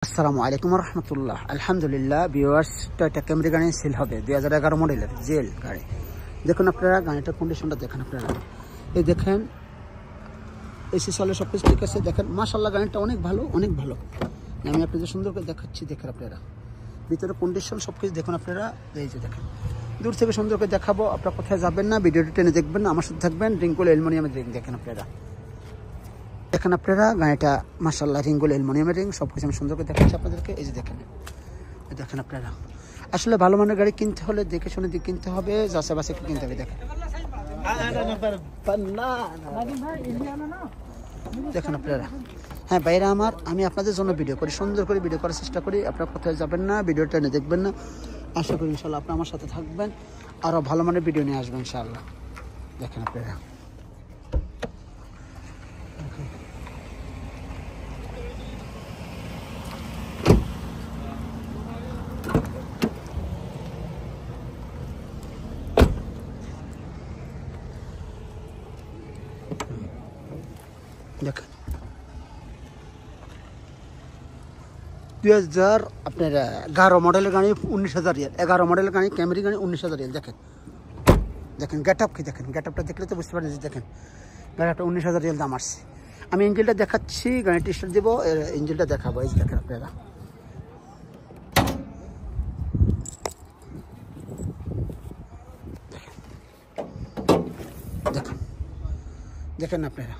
আসসালামু আলাইকুম রহমতুল্লাহ। আলহামদুলিল্লাহ ভিউয়ার্স, টয়োটা ক্যামরি গাড়ি সেল হবে 2011 মডেলের জেল গাড়ি। দেখুন আপনারা গাড়িটার কন্ডিশনটা দেখেন। আপনারা এই দেখেন এসি সালে সব কিছু ঠিক আছে। দেখেন মাশাআল্লাহ গাড়িটা অনেক ভালো, অনেক ভালো। আমি আপনাদের সুন্দর করে দেখাচ্ছি। দেখেন আপনারা ভিতরে কন্ডিশন সব কিছু দেখুন। আপনারা এই যে দেখেন দূর থেকে সুন্দর করে দেখাবো। আপনারা কোথায় যাবেন না, ভিডিওটি টেনে দেখবেন, আমার সাথে থাকবেন। রিঙ্কুল অ্যালুমিনিয়ামের রিং দেখেন আপনারা। দেখেন আপনারা গাড়িটা মাশাআল্লাহ রিংগুলো অ্যালুমিনিয়ামের রিং সব কিছু আমি সুন্দর করে দেখাচ্ছি আপনাদেরকে। এই যে দেখেন, দেখেন আপনারা আসলে ভালো মানের গাড়ি কিনতে হলে দেখে শুনে কিনতে হবে, যাচাই বাছাই করে কিনতে হবে। দেখেন দেখেন আপনারা। হ্যাঁ ভাইরা আমার, আমি আপনাদের জন্য ভিডিও করি, সুন্দর করে ভিডিও করার চেষ্টা করি। আপনারা কোথায় যাবেন না, ভিডিওটা এনে দেখবেন না। আশা করি ইনশাল্লাহ আপনারা আমার সাথে থাকবেন, আরও ভালো মানের ভিডিও নিয়ে আসবেন ইনশাআল্লাহ। দেখেন আপনারা দেখেন 2000 আপনার 11 মডেলের গাড়ি 19,000 রিয়াল। 11 মডেলের গাড়ি ক্যামেরি গাড়ি 19,000 রিয়াল। দেখেন দেখেন গেট আপ কি দেখেন, গেট আপটা দেখলে তো বুঝতে পারেন। দেখেন গাড়িটা 19,000 রিয়াল দাম আসছে। আমি ইঞ্জিনটা দেখাচ্ছি, গাড়িটি স্টার্ট দেবো, ইঞ্জিনটা দেখাবো। এই দেখেন আপনারা দেখেন, দেখেন আপনারা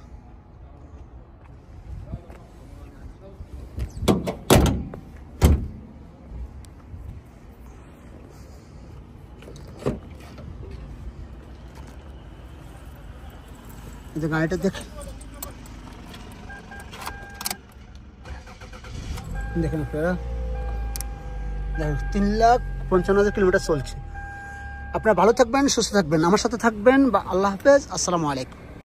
গাড়িটা দেখেন। দেখেন আপনারা দেখেন 3,55,000 কিলোমিটার চলছে। আপনারা ভালো থাকবেন, সুস্থ থাকবেন, আমার সাথে থাকবেন। বা আল্লাহ হাফেজ, আসসালামু আলাইকুম।